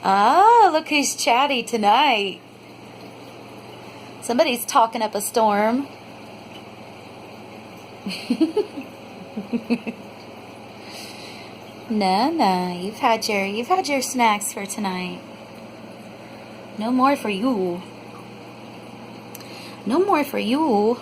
Oh, look who's chatty tonight. Somebody's talking up a storm. No, you've had your snacks for tonight. No more for you. No more for you.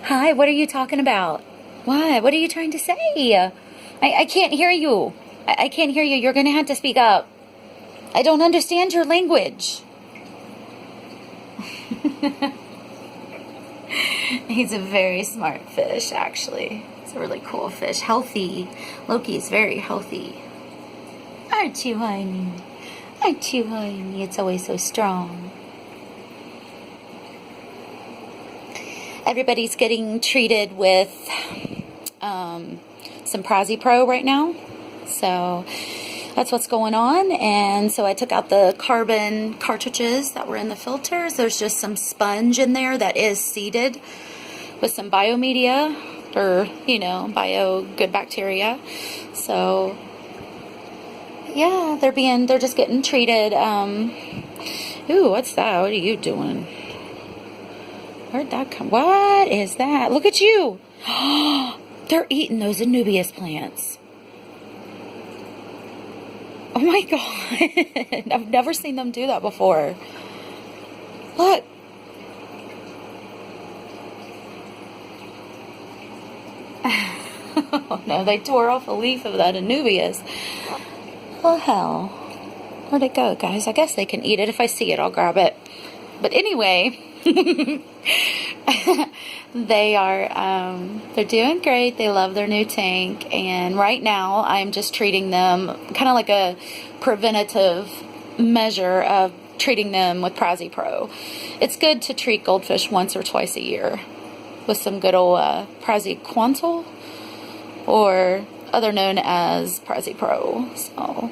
Hi, what are you talking about? What are you trying to say? I can't hear you. I can't hear you. You're going to have to speak up. I don't understand your language. He's a very smart fish, actually. It's a really cool fish. Healthy. Loki is very healthy. Aren't you, honey? Aren't you, honey? It's always so strong. Everybody's getting treated with some Prazi Pro right now. So that's what's going on. And so I took out the carbon cartridges that were in the filters. There's just some sponge in there that is seeded with some biomedia, or, you know, good bacteria. So yeah, they're just getting treated. Ooh, what's that? What are you doing? Where'd that come? What is that? Look at you. They're eating those Anubias plants. Oh my God. I've never seen them do that before. Look. Oh no, they tore off a leaf of that Anubias. Oh hell. Where'd it go, guys? I guess they can eat it. If I see it, I'll grab it. But anyway, they're doing great. They love their new tank. And right now I'm just treating them kind of like a preventative measure of treating them with Prazi Pro. It's good to treat goldfish once or twice a year with some good old praziquantel, or other known as Prazi Pro. So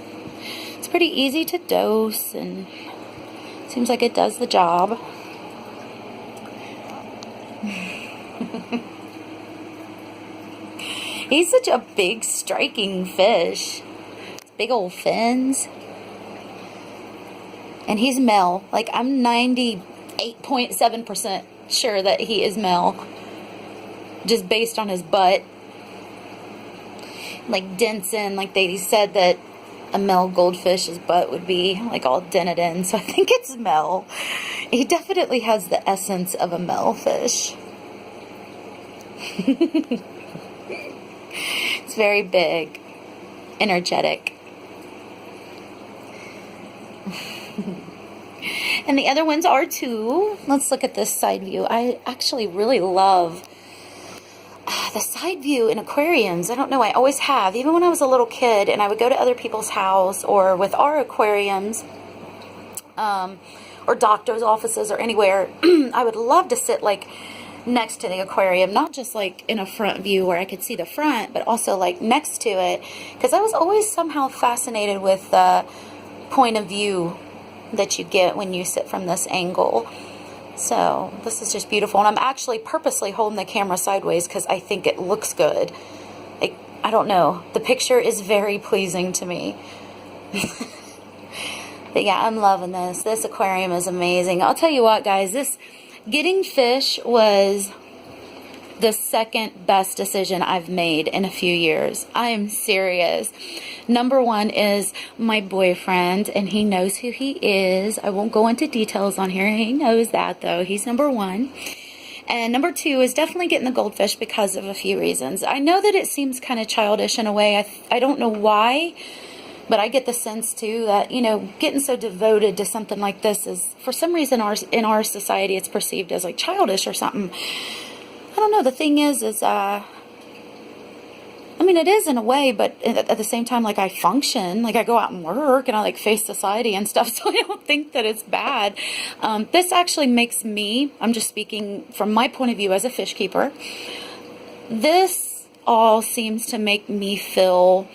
it's pretty easy to dose and seems like it does the job. He's such a big, striking fish. Big old fins. And he's male. Like, I'm 98.7% sure that he is male. Just based on his butt. Like, dents in. Like, they said that a male goldfish's butt would be, like, all dented in. So I think it's male. He definitely has the essence of a male fish. It's very big, energetic. And the other ones are too. Let's look at this side view. I actually really love the side view in aquariums. I don't know, I always have. Even when I was a little kid and I would go to other people's house or with our aquariums, or doctor's offices or anywhere, I would love to sit like next to the aquarium, not just like in a front view where I could see the front, but also like next to it, because I was always somehow fascinated with the point of view that you get when you sit from this angle. So this is just beautiful, and I'm actually purposely holding the camera sideways because I think it looks good. I don't know, the picture is very pleasing to me. But yeah, I'm loving this. This aquarium is amazing. I'll tell you what, guys, getting fish was the second best decision I've made in a few years. I am serious. Number one is my boyfriend, and he knows who he is. I won't go into details on here. He knows that, though. He's number one. And number two is definitely getting the goldfish because of a few reasons. I know that it seems kind of childish in a way. I don't know why, but I get the sense, too, that, you know, getting so devoted to something like this is, for some reason, in our society, it's perceived as, like, childish or something. I don't know. The thing is I mean, it is in a way, but at the same time, like, I function. Like, I go out and work, and I, like, face society and stuff, so I don't think that it's bad. This actually makes me, I'm just speaking from my point of view as a fish keeper, this all seems to make me feel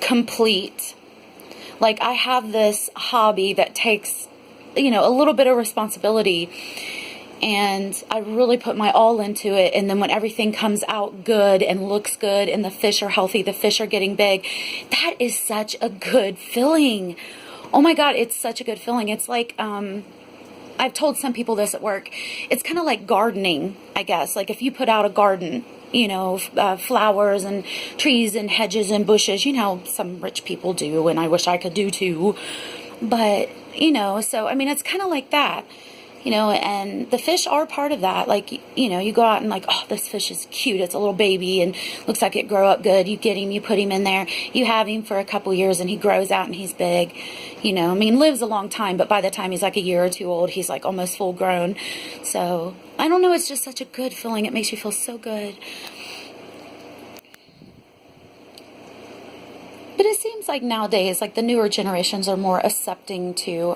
complete. Like, I have this hobby that takes, you know, a little bit of responsibility, and I really put my all into it. And then when everything comes out good and looks good and the fish are healthy, the fish are getting big, that is such a good feeling. Oh my God, it's such a good feeling. It's like, I've told some people this at work. It's kind of like gardening, I guess. Like if you put out a garden, you know, flowers and trees and hedges and bushes, you know, some rich people do, and I wish I could do too. But, you know, so, I mean, it's kind of like that. You know, and the fish are part of that. Like, you know, you go out and like, oh, this fish is cute. It's a little baby and looks like it grow up good. You get him, you put him in there. You have him for a couple years and he grows out and he's big. You know, I mean, lives a long time, but by the time he's like a year or two old, he's like almost full grown. So, I don't know, it's just such a good feeling. It makes you feel so good. But it seems like nowadays, like the newer generations are more accepting to,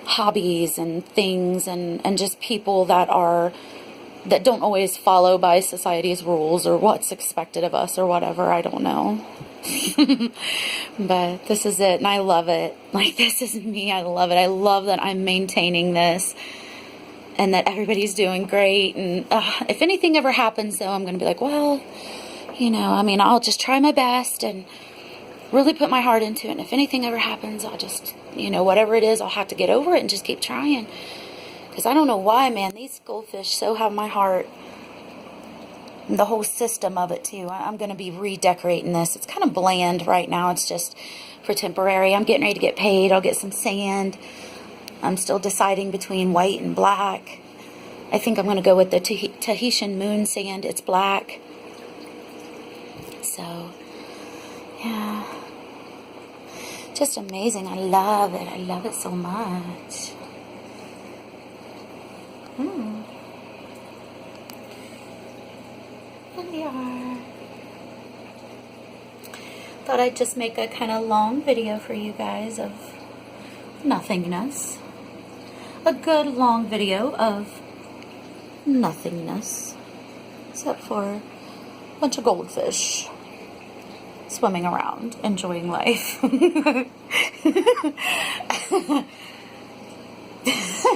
hobbies and things and just people that don't always follow by society's rules or what's expected of us or whatever. I don't know. But this is it, and I love it. Like, this is me. I love it. I love that I'm maintaining this and that everybody's doing great. And if anything ever happens, though, I'm going to be like, well, you know, I mean, I'll just try my best and really put my heart into it. And if anything ever happens, I'll just, you know, whatever it is, I'll have to get over it and just keep trying. Because I don't know why, man, these goldfish so have my heart. And the whole system of it, too. I'm going to be redecorating this. It's kind of bland right now. It's just for temporary. I'm getting ready to get paid. I'll get some sand. I'm still deciding between white and black. I think I'm going to go with the Tahitian moon sand. It's black. So, yeah. Just amazing. I love it. I love it so much. Here we are. Thought I'd just make a kind of long video for you guys of nothingness. A good long video of nothingness. Except for a bunch of goldfish swimming around, enjoying life.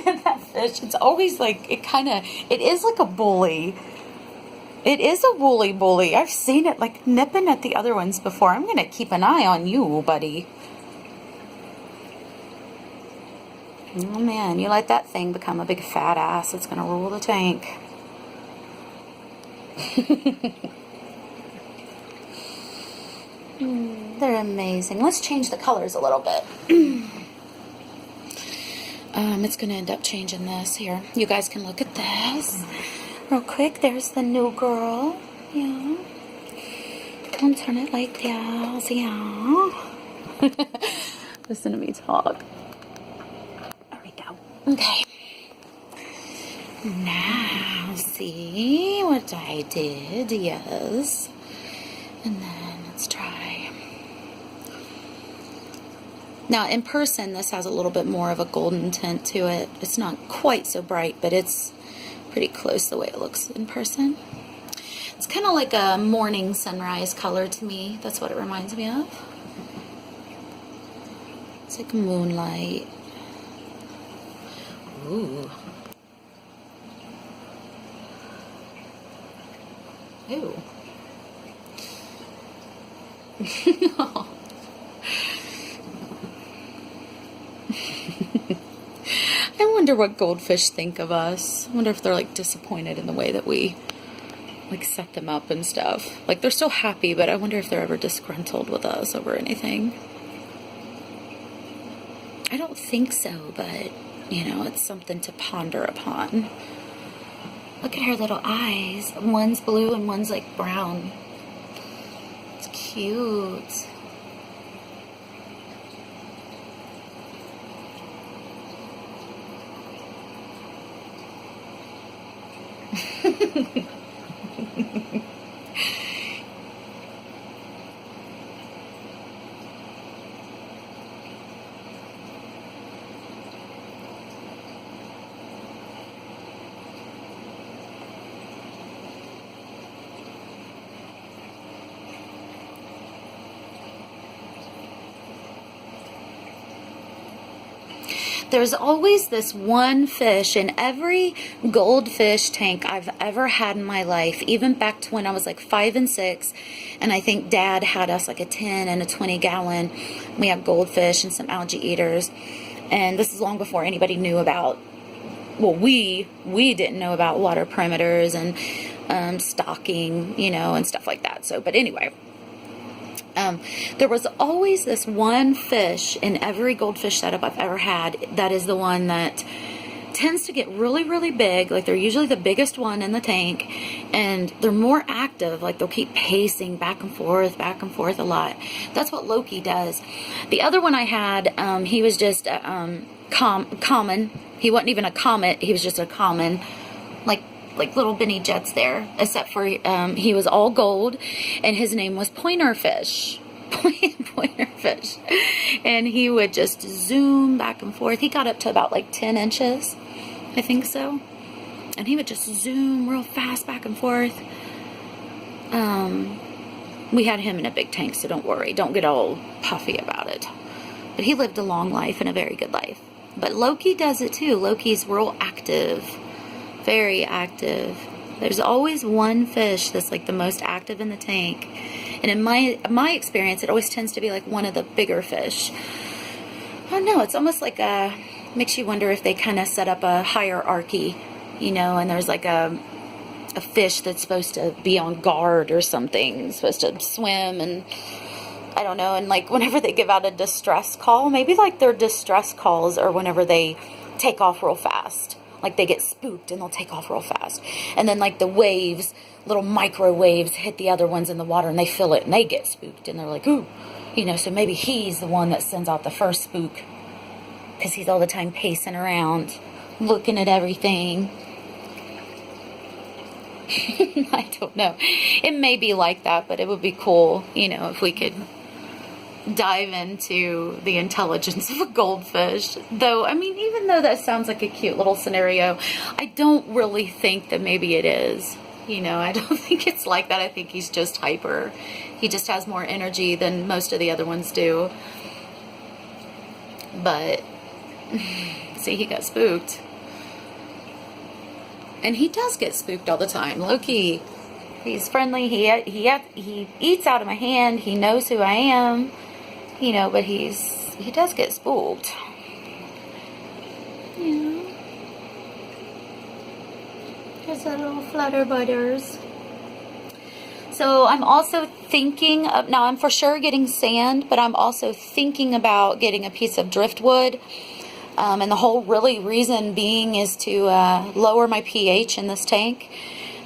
That fish, it's always like, it is like a bully. It is a woolly bully. I've seen it like nipping at the other ones before. I'm going to keep an eye on you, buddy. Oh man, you let that thing become a big fat ass, it's going to rule the tank. They're amazing. Let's change the colors a little bit. It's going to end up changing this here. You guys can look at this real quick. There's the new girl. Yeah. Don't turn it like that. Yeah. Listen to me talk. There we go. Okay. Now, see what I did? Yes. And then let's try. Now, in person, this has a little bit more of a golden tint to it. It's not quite so bright, but it's pretty close the way it looks in person. It's kind of like a morning sunrise color to me. That's what it reminds me of. It's like moonlight. Ooh. Ew. No. I wonder what goldfish think of us. I wonder if they're like disappointed in the way that we like set them up and stuff. Like they're still happy, but I wonder if they're ever disgruntled with us over anything. I don't think so, but you know, it's something to ponder upon. Look at her little eyes. One's blue and one's like brown. It's cute. There's always this one fish in every goldfish tank I've ever had in my life, even back to when I was like 5 and 6. And I think Dad had us like a 10 and a 20 gallon. We had goldfish and some algae eaters. And this is long before anybody knew about, well, we didn't know about water perimeters and stocking, you know, and stuff like that. So, but anyway. There was always this one fish in every goldfish setup I've ever had that is the one that tends to get really, really big. Like, they're usually the biggest one in the tank, and they're more active. Like, they'll keep pacing back and forth a lot. That's what Loki does. The other one I had, he was just common. He wasn't even a comet. He was just a common, like little Benny Jets there, except for he was all gold, and his name was Pointer Fish. Pointer Fish. And he would just zoom back and forth. He got up to about like 10 inches, I think so. And he would just zoom real fast back and forth. We had him in a big tank, so don't worry. Don't get all puffy about it. But he lived a long life and a very good life. But Loki does it too. Loki's real active. Very active. There's always one fish that's like the most active in the tank, and in my experience, it always tends to be like one of the bigger fish. I don't know. It's almost like makes you wonder if they kind of set up a hierarchy, you know, and there's like a fish that's supposed to be on guard or something, supposed to swim, and I don't know. And like whenever they give out a distress call, maybe like their distress calls are whenever they take off real fast. Like they get spooked and they'll take off real fast. And then like the waves, little micro waves hit the other ones in the water and they feel it and they get spooked. And they're like, ooh, you know, so maybe he's the one that sends out the first spook. Because he's all the time pacing around, looking at everything. I don't know. It may be like that, but it would be cool, you know, if we could dive into the intelligence of a goldfish. Though, I mean, even though that sounds like a cute little scenario, I don't really think that maybe it is. You know, I don't think it's like that. I think he's just hyper. He just has more energy than most of the other ones do. But, see, he got spooked. And he does get spooked all the time. Loki, he's friendly. He eats out of my hand. He knows who I am. You know, but he does get spooked. Yeah. There's a little flutterbutters. So I'm also thinking of, now I'm for sure getting sand, but I'm also thinking about getting a piece of driftwood. And the whole really reason being is to lower my pH in this tank.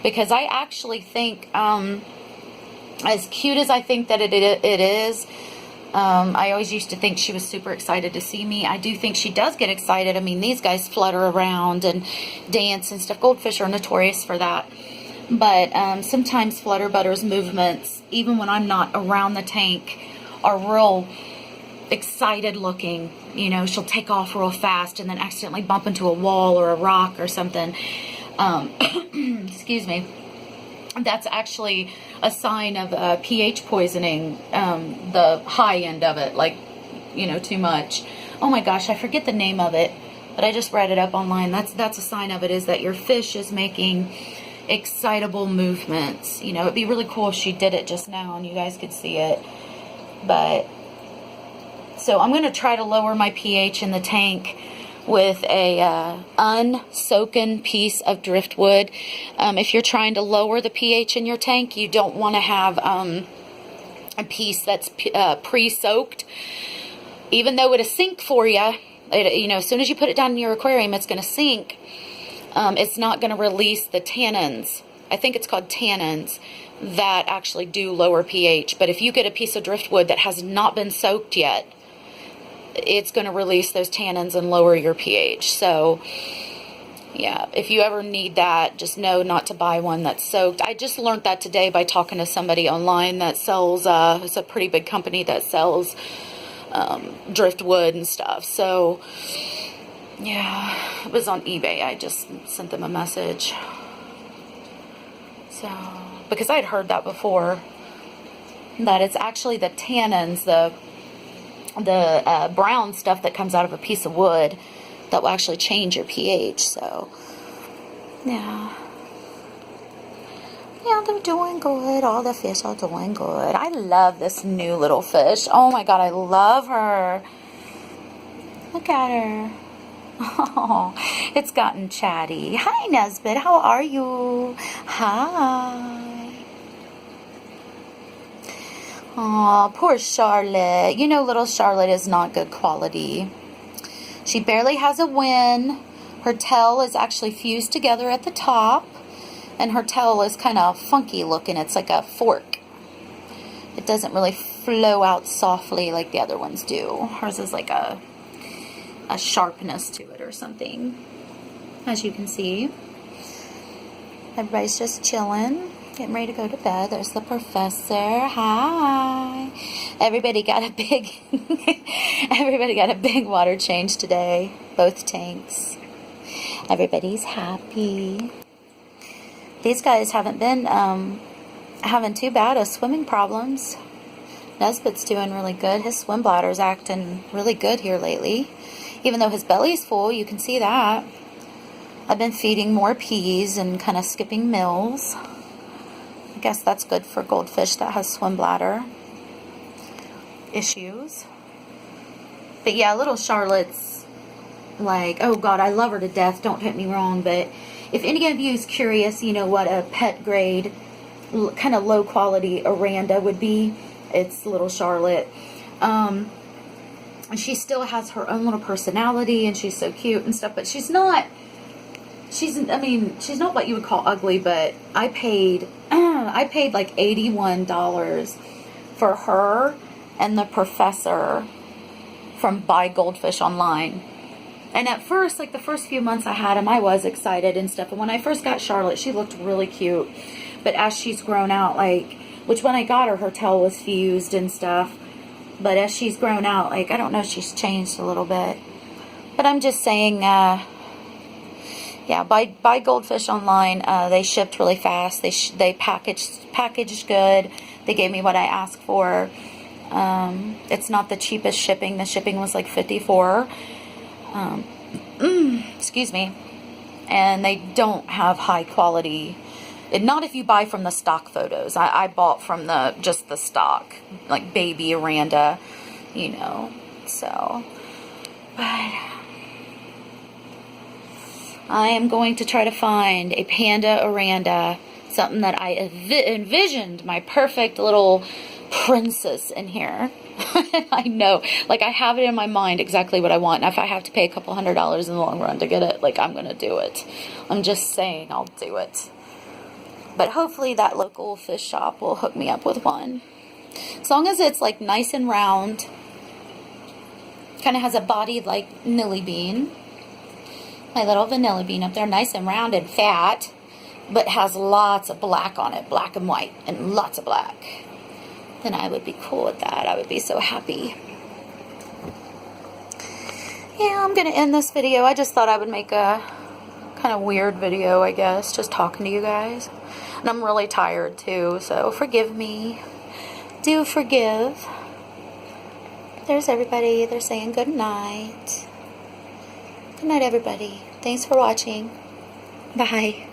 Because I actually think, as cute as I think that it is, I always used to think she was super excited to see me. I do think she does get excited. I mean, these guys flutter around and dance and stuff. Goldfish are notorious for that. But sometimes flutterbutter's movements, even when I'm not around the tank, are real excited looking. You know, she'll take off real fast and then accidentally bump into a wall or a rock or something. Excuse me. That's actually a sign of pH poisoning, the high end of it, like, you know, too much. Oh my gosh, I forget the name of it, but I just read it up online. That's a sign of it, is that your fish is making excitable movements. You know, it'd be really cool if she did it just now and you guys could see it. But, so I'm going to try to lower my pH in the tank with a unsoaken piece of driftwood. If you're trying to lower the pH in your tank, you don't want to have a piece that's pre-soaked. Even though it'll sink for you, you know, as soon as you put it down in your aquarium, it's going to sink. It's not going to release the tannins. I think it's called tannins that actually do lower pH. But if you get a piece of driftwood that has not been soaked yet, it's going to release those tannins and lower your pH. So, yeah, if you ever need that, just know not to buy one that's soaked. I just learned that today by talking to somebody online that sells, it's a pretty big company that sells driftwood and stuff. So, yeah, it was on eBay. I just sent them a message. So, because I had heard that before, that it's actually the tannins, the brown stuff that comes out of a piece of wood that will actually change your pH. So, yeah. Yeah, they're doing good. All the fish are doing good. I love this new little fish. Oh my God, I love her. Look at her. Oh, it's gotten chatty. Hi, Nesbit. How are you? Hi. Oh, poor Charlotte. You know, little Charlotte is not good quality. She barely has a win. Her tail is actually fused together at the top. And her tail is kind of funky looking. It's like a fork. It doesn't really flow out softly like the other ones do. Hers is like a sharpness to it or something, as you can see. Everybody's just chilling, getting ready to go to bed. There's the professor. Hi. Everybody got a big water change today, both tanks. Everybody's happy. These guys haven't been having too bad of swimming problems. Nesbit's doing really good. His swim bladder's acting really good here lately. Even though his belly's full, you can see that. I've been feeding more peas and kind of skipping meals. I guess that's good for goldfish that has swim bladder issues. But yeah, little Charlotte's like, oh God, I love her to death. Don't get me wrong. But if any of you is curious, you know what a pet grade, kind of low quality Aranda would be, it's little Charlotte. And she still has her own little personality, and she's so cute and stuff, but she's not what you would call ugly. But I paid like $81 for her and the professor from Buy Goldfish online. And at first, like the first few months I had him, I was excited and stuff. And when I first got Charlotte, she looked really cute. But as she's grown out, like, which when I got her, her tail was fused and stuff. But as she's grown out, like, I don't know, she's changed a little bit. But I'm just saying, yeah, buy Goldfish online. They shipped really fast. They packaged good. They gave me what I asked for. It's not the cheapest shipping. The shipping was like $54. Excuse me. And they don't have high quality. Not if you buy from the stock photos. I bought from just the stock, like baby Aranda, you know. So, but I am going to try to find a panda Aranda, something that I envisioned my perfect little princess in here. I know, like I have it in my mind exactly what I want. And if I have to pay a couple $100s in the long run to get it, like I'm gonna do it. I'm just saying I'll do it. But hopefully that local fish shop will hook me up with one. As long as it's like nice and round. Kind of has a body like Nilly Bean. My little vanilla bean up there. Nice and round and fat. But has lots of black on it. Black and white. And lots of black. Then I would be cool with that. I would be so happy. Yeah, I'm going to end this video. I just thought I would make a kind of weird video, I guess. Just talking to you guys. And I'm really tired too, so forgive me. Do forgive. There's everybody. They're saying good night. Good night, everybody. Thanks for watching. Bye.